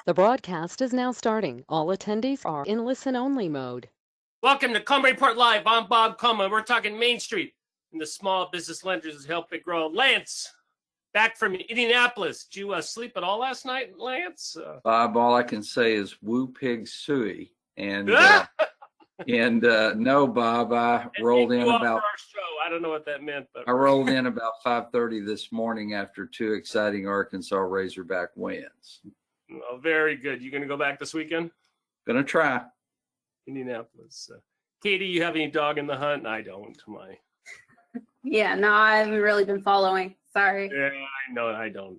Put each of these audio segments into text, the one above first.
The broadcast is now starting. All attendees are in listen-only mode. Welcome to Coleman Report Live. I'm Bob Coleman. We're talking Main Street and the small business lenders who help it grow. Lance, back from Indianapolis. Did you sleep at all last night, Lance? Bob, all I can say is woo pig suey. And no, Bob, I rolled in about our show. I don't know what that meant, but I rolled in about 5:30 this morning after two exciting Arkansas Razorback wins. Oh, very good. You going to go back this weekend? Gonna try. Indianapolis. Katie, you have any dog in the hunt? I don't. Yeah, no, I haven't really been following. Sorry. Yeah, I know. I don't.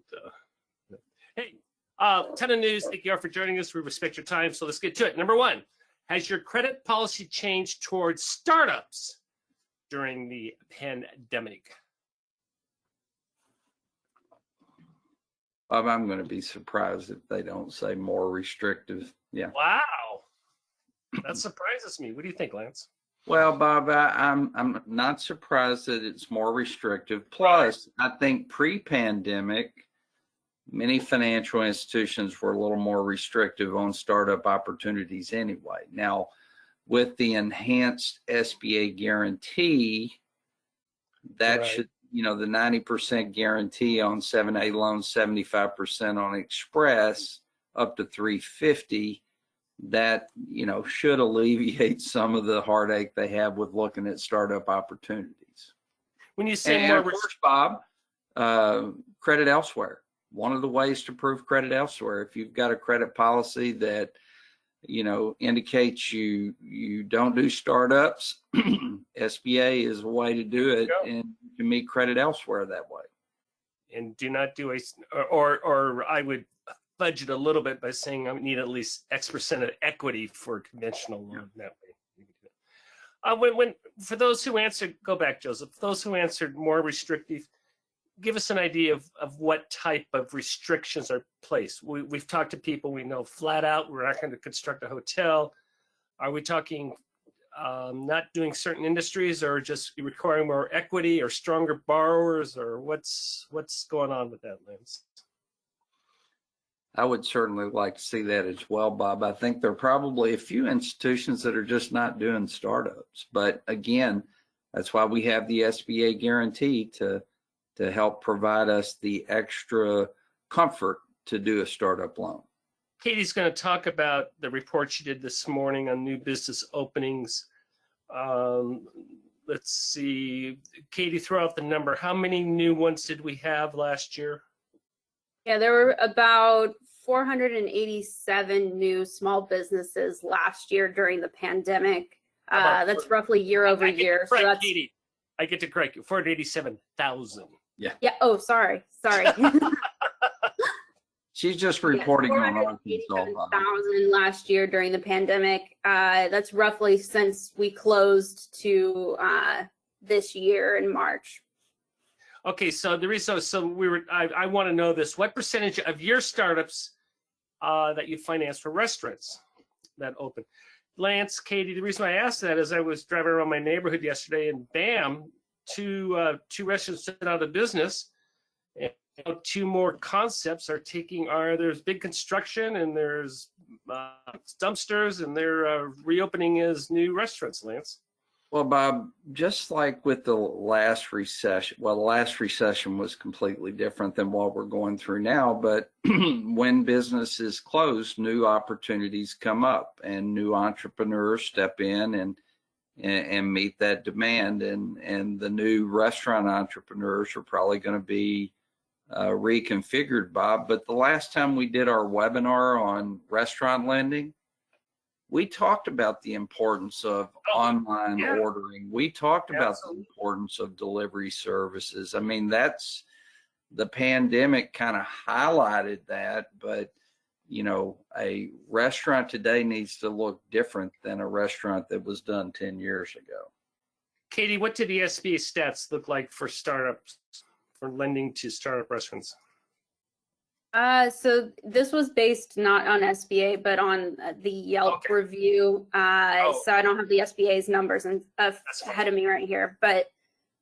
Hey, ton of news. Thank you all for joining us. We respect your time. So let's get to it. Number one, has your credit policy changed towards startups during the pandemic? Bob, I'm going to be surprised if they don't say more restrictive. Yeah. Wow. That surprises me. What do you think, Lance? Well, Bob, I'm not surprised that it's more restrictive. Plus, I think pre-pandemic, many financial institutions were a little more restrictive on startup opportunities anyway. Now, with the enhanced SBA guarantee, that should, the 90% guarantee on 7A loans, 75% on Express, up to 350, that, should alleviate some of the heartache they have with looking at startup opportunities. When you say and more, of course, Bob, credit elsewhere. One of the ways to prove credit elsewhere, if you've got a credit policy that indicates you don't do startups, SBA is a way to do it, and you can meet credit elsewhere that way. And do not do or I would fudge it a little bit by saying I need at least X% of equity for a conventional loan that way. When for those who answered, go back, Joseph. Those who answered more restrictive, give us an idea of what type of restrictions are placed. We've talked to people we know flat out, we're not going to construct a hotel. Are we talking not doing certain industries, or just requiring more equity or stronger borrowers, or what's going on with that, Lance? I would certainly like to see that as well, Bob. I think there are probably a few institutions that are just not doing startups. But again, that's why we have the SBA guarantee to help provide us the extra comfort to do a startup loan. Katie's going to talk about the report she did this morning on new business openings. Let's see, Katie, throw out the number. How many new ones did we have last year? Yeah, there were about 487 new small businesses last year during the pandemic. That's roughly year over year. So that's, Katie, I get to correct you, 487,000. Yeah. Yeah. Oh, sorry. She's just reporting on Arkansas. 487,000 last year during the pandemic. That's roughly since we closed to this year in March. Okay, so the reason, I want to know this: what percentage of your startups that you finance for restaurants that open? Lance, Katie, the reason I asked that is I was driving around my neighborhood yesterday, and bam, two restaurants went out of business, and two more concepts are there's big construction, and there's dumpsters, and they're reopening as new restaurants, Lance. Well, Bob, just like with the last recession, the last recession was completely different than what we're going through now, but when business is closed, new opportunities come up and new entrepreneurs step in and meet that demand, and the new restaurant entrepreneurs are probably going to be reconfigured, Bob. But the last time we did our webinar on restaurant lending, we talked about the importance of online ordering. We talked about the importance of delivery services. I mean, that's the pandemic kind of highlighted that, but a restaurant today needs to look different than a restaurant that was done 10 years ago. Katie, what did the SBA stats look like for startups, for lending to startup restaurants? So this was based not on SBA, but on the Yelp review. So I don't have the SBA's numbers ahead of me right here, but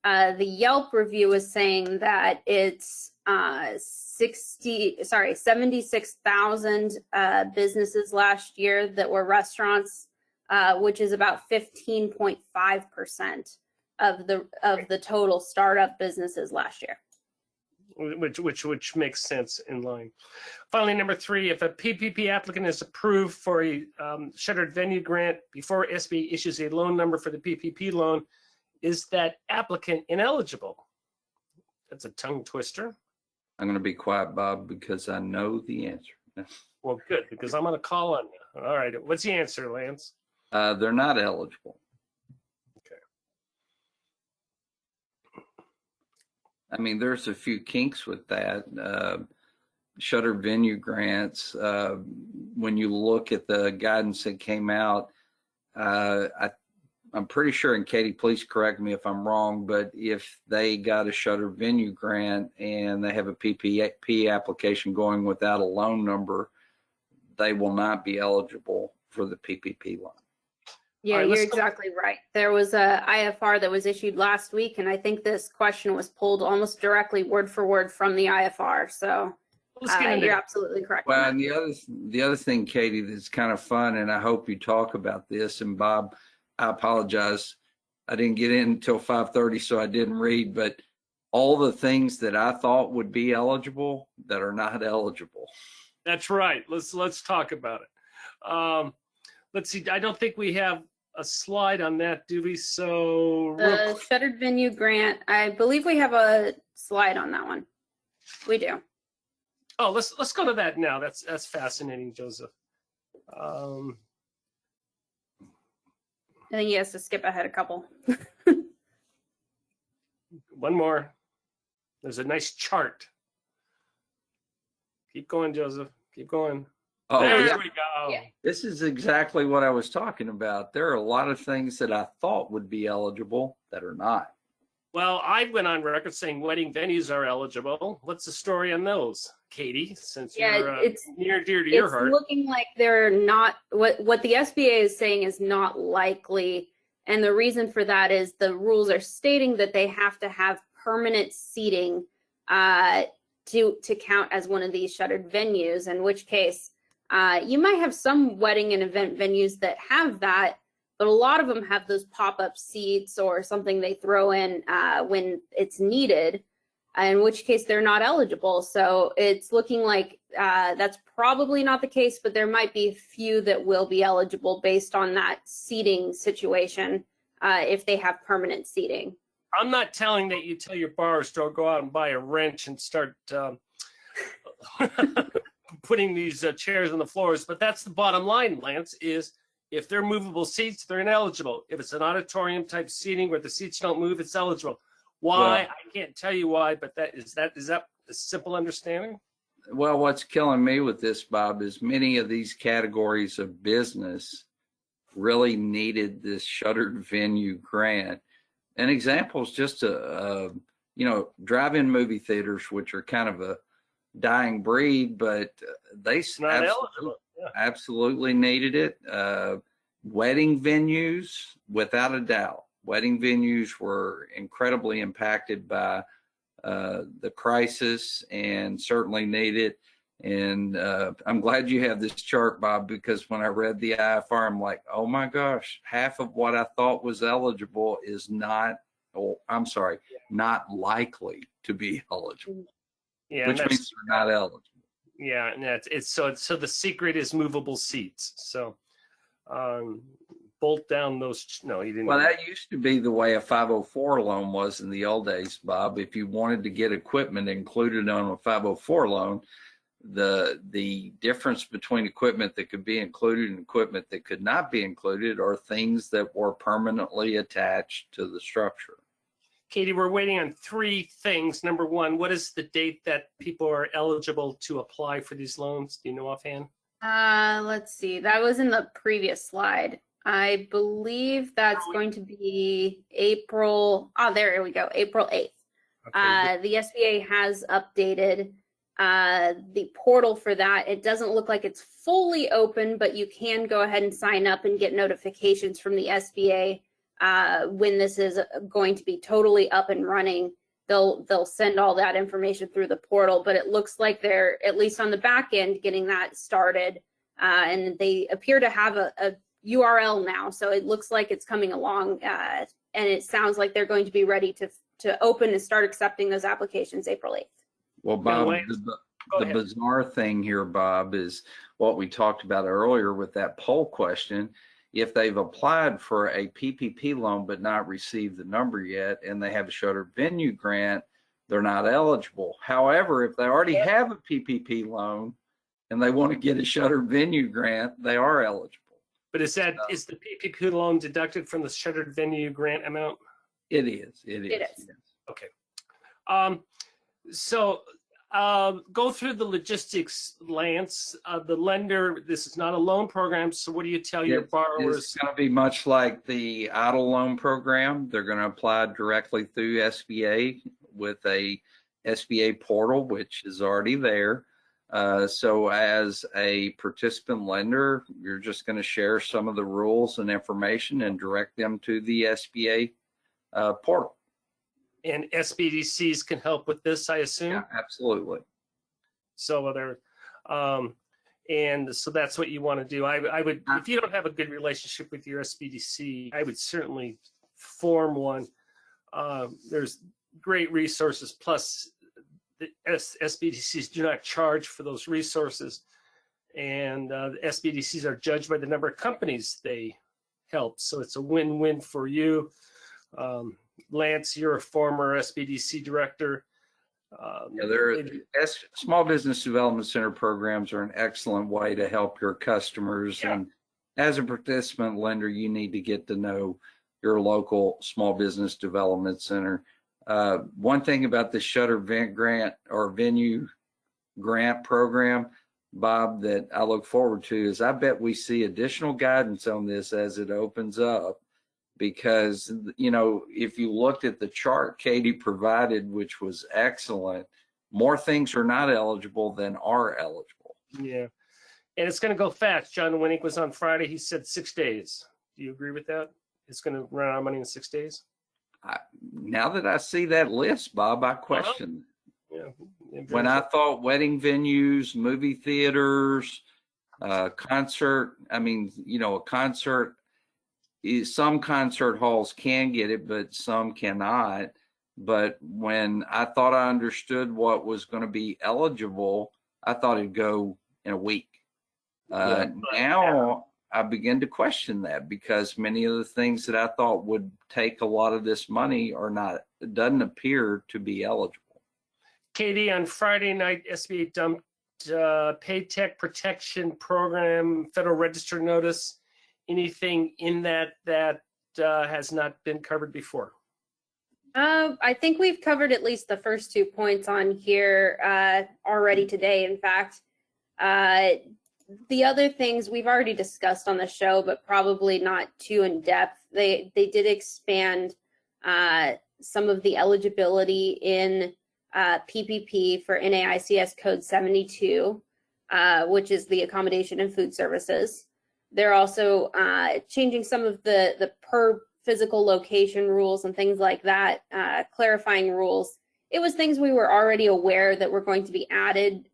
the Yelp review is saying that it's 76,000 businesses last year that were restaurants, which is about 15.5% of the total startup businesses last year. Which makes sense in line. Finally, number 3, if a PPP applicant is approved for a shuttered venue grant before SBA issues a loan number for the PPP loan, is that applicant ineligible? That's a tongue twister. I'm going to be quiet, Bob, because I know the answer. Well, good, because I'm going to call on you. All right, what's the answer, Lance? They're not eligible. Okay. I mean, there's a few kinks with that. Shuttered venue grants, when you look at the guidance that came out, I'm pretty sure, and Katie, please correct me if I'm wrong, but if they got a shuttered venue grant and they have a PPP application going without a loan number, they will not be eligible for the PPP loan. Yeah, right, you're exactly right. There was a IFR that was issued last week, and I think this question was pulled almost directly word for word from the IFR. So you're absolutely correct. Well, and the other thing, Katie, that's kind of fun, and I hope you talk about this, and Bob, I apologize. I didn't get in until 5:30, so I didn't read, but all the things that I thought would be eligible that are not eligible. That's right. Let's talk about it. Let's see. I don't think we have a slide on that, do we? So the shuttered venue grant, I believe we have a slide on that one. We do. Oh, let's go to that now. That's fascinating, Joseph. I think he has to skip ahead a couple. One more. There's a nice chart. Keep going, Joseph. Keep going. Oh, there yeah. we go. Yeah. This is exactly what I was talking about. There are a lot of things that I thought would be eligible that are not. Well, I went on record saying wedding venues are eligible. What's the story on those, Katie? Since you're it's near dear to your heart. It's looking like they're not. What the SBA is saying is not likely, and the reason for that is the rules are stating that they have to have permanent seating to count as one of these shuttered venues. In which case, you might have some wedding and event venues that have that, but a lot of them have those pop-up seats or something they throw in when it's needed, in which case they're not eligible. So it's looking like that's probably not the case, but there might be a few that will be eligible based on that seating situation if they have permanent seating. I'm not telling that you tell your bars to go out and buy a wrench and start putting these chairs on the floors, but that's the bottom line, Lance, is if they're movable seats, they're ineligible. If it's an auditorium type seating where the seats don't move, it's eligible. Why? Well, I can't tell you why, but is that a simple understanding? Well, what's killing me with this, Bob, is many of these categories of business really needed this shuttered venue grant. An example is just drive-in movie theaters, which are kind of a dying breed, but they absolutely needed it. Wedding venues, without a doubt. Wedding venues were incredibly impacted by the crisis and certainly need it. And I'm glad you have this chart, Bob, because when I read the IFR, I'm like, oh my gosh, half of what I thought was eligible is not likely to be eligible. Yeah, which means they're not eligible. Yeah, and it's so the secret is movable seats. So bolt down those. No, you didn't. Well, that used to be the way a 504 loan was in the old days, Bob. If you wanted to get equipment included on a 504 loan, the difference between equipment that could be included and equipment that could not be included are things that were permanently attached to the structure. Katie, we're waiting on 3 things. Number 1, what is the date that people are eligible to apply for these loans? Do you know offhand? Let's see. That was in the previous slide. I believe that's going to be April. Oh, there we go. April 8th. Okay. The SBA has updated the portal for that. It doesn't look like it's fully open, but you can go ahead and sign up and get notifications from the SBA when this is going to be totally up and running. they'll send all that information through the portal. But it looks like they're, at least on the back end, getting that started. And they appear to have a URL now, so it looks like it's coming along, and it sounds like they're going to be ready to open and start accepting those applications April 8th. Well, Bob, the bizarre thing here, Bob, is what we talked about earlier with that poll question. If they've applied for a PPP loan but not received the number yet, and they have a shuttered venue grant, they're not eligible. However, if they already have a PPP loan and they want to get a shuttered venue grant, they are eligible. But is the PPP loan deducted from the shuttered venue grant amount? It is. It is. Yes. Okay. So go through the logistics, Lance. The lender, this is not a loan program, so what do you tell your borrowers? It's going to be much like the idle loan program. They're going to apply directly through SBA with a SBA portal, which is already there. So as a participant lender, you're just going to share some of the rules and information and direct them to the SBA portal. And SBDCs can help with this, I assume? Yeah, absolutely. So and so that's what you want to do. I would, if you don't have a good relationship with your SBDC, I would certainly form one. There's great resources, plus the SBDCs do not charge for those resources. And the SBDCs are judged by the number of companies they help. So it's a win-win for you. Lance, you're a former SBDC director. Small Business Development Center programs are an excellent way to help your customers. Yeah. And as a participant lender, you need to get to know your local Small Business Development Center. One thing about the Shutter Grant or Venue Grant program, Bob, that I look forward to is I bet we see additional guidance on this as it opens up. Because, you know, if you looked at the chart Katie provided, which was excellent, more things are not eligible than are eligible. Yeah. And it's going to go fast. John Winnick was on Friday. He said 6 days. Do you agree with that? It's going to run out of money in 6 days? Now that I see that list, Bob, I question. Yeah. When I thought wedding venues, movie theaters, concert, I mean, you know, a concert, some concert halls can get it, but some cannot. But when I thought I understood what was going to be eligible, I thought it'd go in a week. Now I begin to question that because many of the things that I thought would take a lot of this money are not, it doesn't appear to be eligible. Katie, on Friday night, SBA dumped Paytech Protection Program Federal Register notice. Anything in that has not been covered before? I think we've covered at least the first 2 points on here already today. In fact, the other things we've already discussed on the show, but probably not too in depth. They did expand some of the eligibility in PPP for NAICS code 72, which is the accommodation and food services. They're also changing some of the per physical location rules and things like that, clarifying rules. It was things we were already aware that were going to be added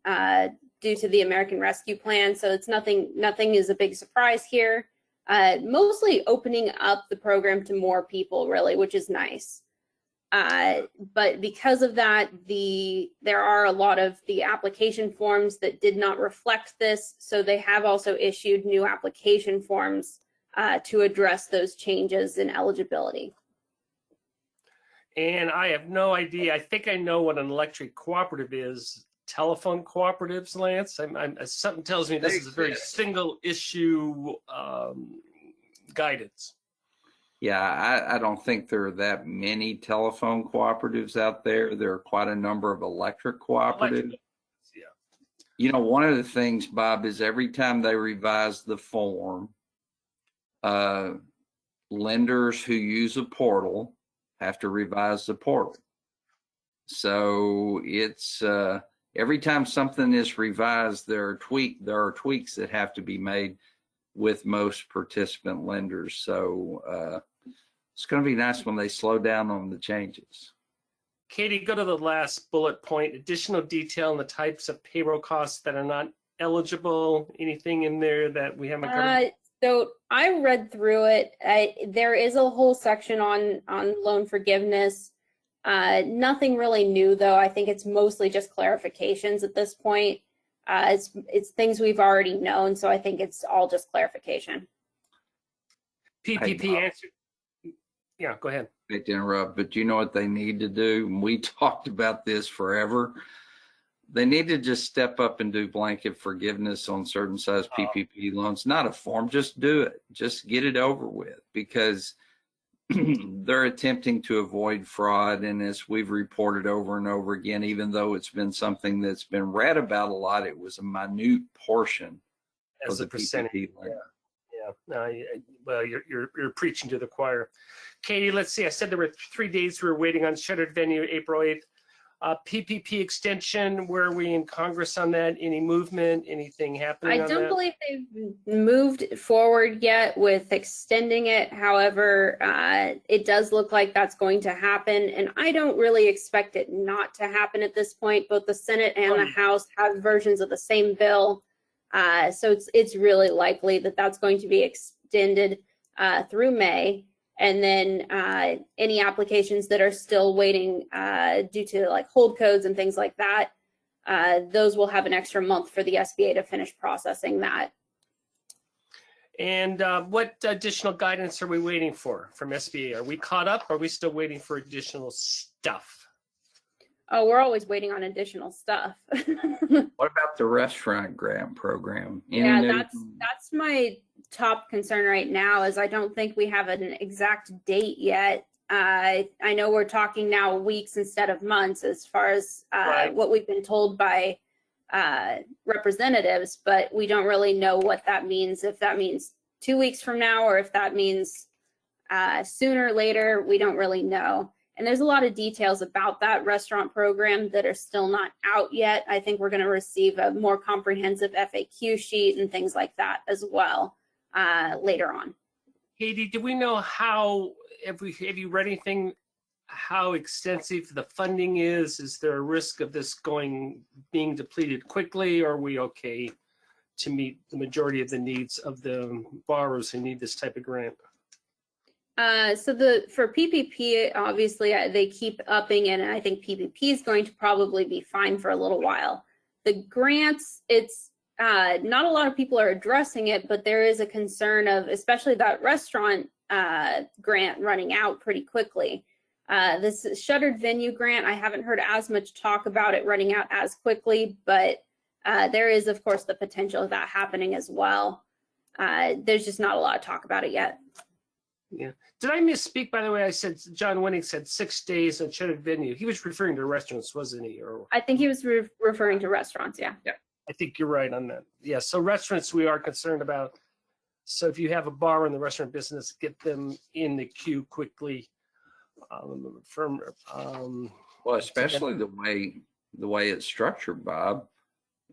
due to the American Rescue Plan. So it's nothing is a big surprise here. Mostly opening up the program to more people, really, which is nice. But because of that, there are a lot of the application forms that did not reflect this. So they have also issued new application forms to address those changes in eligibility. And I have no idea. I think I know what an electric cooperative is. Telephone cooperatives, Lance? Something tells me this is a very single issue guidance. Yeah, I don't think there are that many telephone cooperatives out there. There are quite a number of electric cooperatives. Yeah. You know, one of the things, Bob, is every time they revise the form, lenders who use a portal have to revise the portal. So it's every time something is revised, there are tweaks that have to be made with most participant lenders. So it's going to be nice when they slow down on the changes. Katie, go to the last bullet point, additional detail on the types of payroll costs that are not eligible. Anything in there that we haven't covered? So I read through it. There is a whole section on loan forgiveness. Nothing really new though. I think it's mostly just clarifications at this point. It's things we've already known, so I think it's all just clarification. PPP answer. Yeah, go ahead. I hate to interrupt, but you know what they need to do? And we talked about this forever. They need to just step up and do blanket forgiveness on certain size PPP loans. Not a form, just do it. Just get it over with, because they're attempting to avoid fraud. And as we've reported over and over again, even though it's been something that's been read about a lot, it was a minute portion As of a the percentage. PPP loan. Yeah. No, well, you're preaching to the choir. Katie, let's see. I said there were 3 days we were waiting on shuttered venue, April 8th. PPP extension, where are we in Congress on that? Any movement, anything happening I on don't that? believe they've moved forward yet with extending it. However, it does look like that's going to happen, and I don't really expect it not to happen at this point. Both the Senate and the House have versions of the same bill, so it's really likely that that's going to be extended through May. And then any applications that are still waiting due to like hold codes and things like that, those will have an extra month for the SBA to finish processing that. And what additional guidance are we waiting for from SBA? Are we caught up? Or are we still waiting for additional stuff? Oh, we're always waiting on additional stuff. What about the restaurant grant program? Yeah, that's my top concern right now, is I don't think we have an exact date yet. I know we're talking now weeks instead of months as far as Right. what we've been told by representatives, but we don't really know what that means. If that means 2 weeks from now, or if that means sooner or later, we don't really know. And there's a lot of details about that restaurant program that are still not out yet. I think we're going to receive a more comprehensive FAQ sheet and things like that as well later on. Katie, do we know how, have you read anything, how extensive the funding is? Is there a risk of this being depleted quickly, or are we okay to meet the majority of the needs of the borrowers who need this type of grant? So for PPP, obviously they keep upping it, and I think PPP is going to probably be fine for a little while. The grants, it's not a lot of people are addressing it, but there is a concern of, especially that restaurant grant running out pretty quickly. This shuttered venue grant, I haven't heard as much talk about it running out as quickly, but there is, of course, the potential of that happening as well. There's just not a lot of talk about it yet. Yeah. Did I misspeak, by the way? I said, John Winning said 6 days on shuttered venue. He was referring to restaurants, wasn't he? Or I think he was referring to restaurants, yeah. Yeah, I think you're right on that. Yeah, so restaurants we are concerned about. So if you have a bar in the restaurant business, get them in the queue quickly. Well, especially the way it's structured, Bob.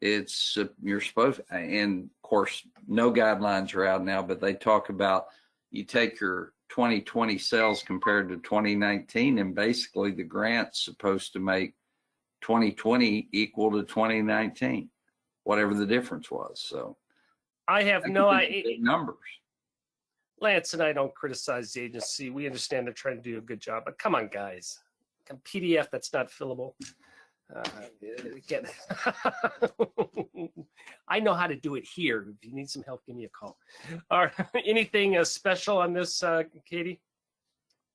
It's you're supposed, and of course, no guidelines are out now, but they talk about you take your 2020 sales compared to 2019, and basically the grant's supposed to make 2020 equal to 2019, whatever the difference was. So I have no idea. Big numbers. Lance and I don't criticize the agency. We understand they're trying to do a good job, but come on, guys. A PDF that's not fillable. I know how to do it here. If you need some help, give me a call. All right. Anything special on this, Katie?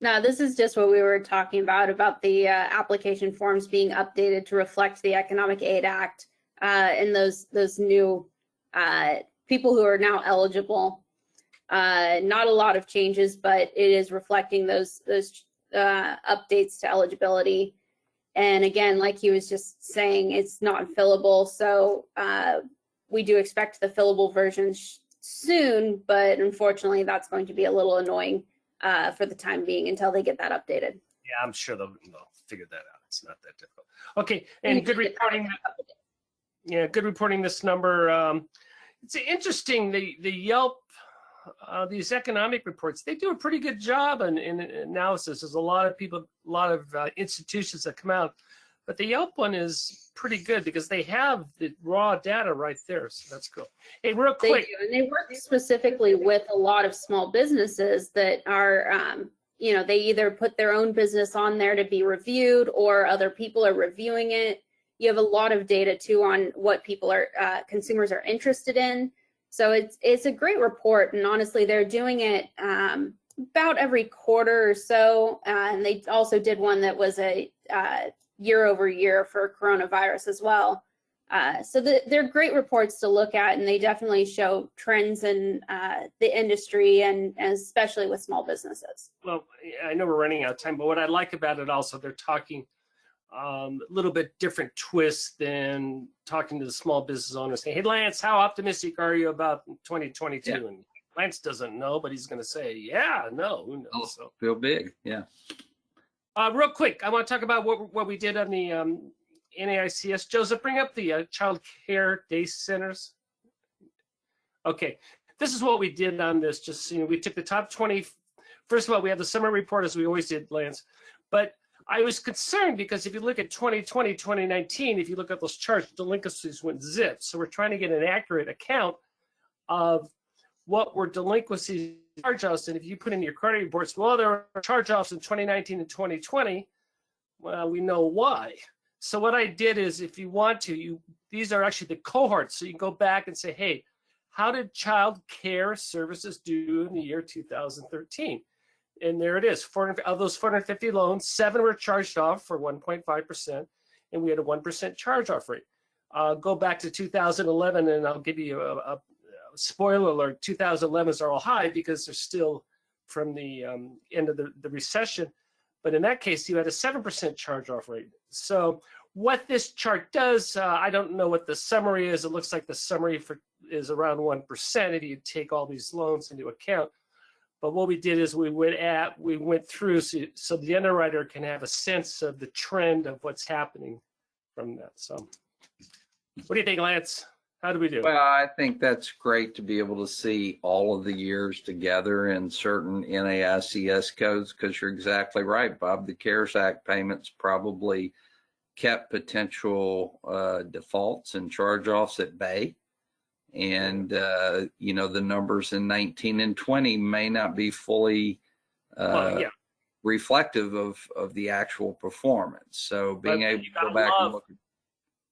No, this is just what we were talking about the application forms being updated to reflect the Economic Aid Act and those new people who are now eligible. Not a lot of changes, but it is reflecting those updates to eligibility. And again, like he was just saying, it's not fillable. So we do expect the fillable version soon, but unfortunately, that's going to be a little annoying for the time being until they get that updated. Yeah, I'm sure they'll figure that out. It's not that difficult. Okay, and good reporting. Yeah, good reporting this number. It's interesting, the Yelp these economic reports, they do a pretty good job in analysis. There's a lot of people, a lot of institutions that come out, but the Yelp one is pretty good because they have the raw data right there. So that's cool. Hey, real quick. They do, and they work specifically with a lot of small businesses that are, you know, they either put their own business on there to be reviewed or other people are reviewing it. You have a lot of data too on what people are, consumers are interested in. So it's a great report, and honestly, they're doing it about every quarter or so. And they also did one that was a year over year for coronavirus as well. So they're great reports to look at, and they definitely show trends in the industry, and especially with small businesses. Well, I know we're running out of time, but what I like about it also, they're talking a little bit different twist than talking to the small business owners saying, hey, Lance, how optimistic are you about 2022? Yeah. And Lance doesn't know, but he's going to say, yeah, no, who knows? Oh, so feel big, yeah. Real quick, I want to talk about what we did on the NAICS. Joseph, bring up the child care day centers. Okay, this is what we did on this. Just, you know, we took the top 20. First of all, we had the summer report as we always did, Lance, but I was concerned because if you look at 2020, 2019, if you look at those charts, delinquencies went zip. So we're trying to get an accurate account of what were delinquencies, charge-offs, and if you put in your credit reports, well, there were charge-offs in 2019 and 2020, well, we know why. So what I did is, if you want to, these are actually the cohorts. So you can go back and say, hey, how did child care services do in the year 2013? And there it is. Of those 450 loans, 7 were charged off for 1.5%, and we had a 1% charge-off rate. Go back to 2011, and I'll give you a spoiler alert. 2011s are all high because they're still from the end of the recession. But in that case, you had a 7% charge-off rate. So what this chart does, I don't know what the summary is. It looks like the summary is around 1% if you take all these loans into account. But what we did is we went through so the underwriter can have a sense of the trend of what's happening from that. So what do you think, Lance? How do we do? Well, I think that's great to be able to see all of the years together in certain NAICS codes, because you're exactly right, Bob. The CARES Act payments probably kept potential defaults and charge-offs at bay. And, you know, the numbers in 19 and 20 may not be fully reflective of the actual performance. So being able to go back and look at.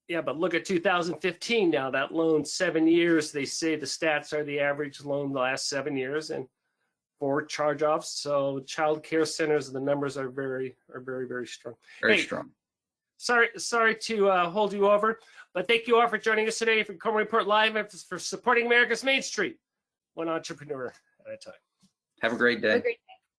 Yeah, but look at 2015 now. That loan, 7 years, they say the stats are the average loan the last 7 years, and 4 charge-offs. So child care centers, the numbers are very, very strong. Very strong. Sorry to hold you over, but thank you all for joining us today for Coleman Report Live and for supporting America's Main Street, one entrepreneur at a time. Have a great day.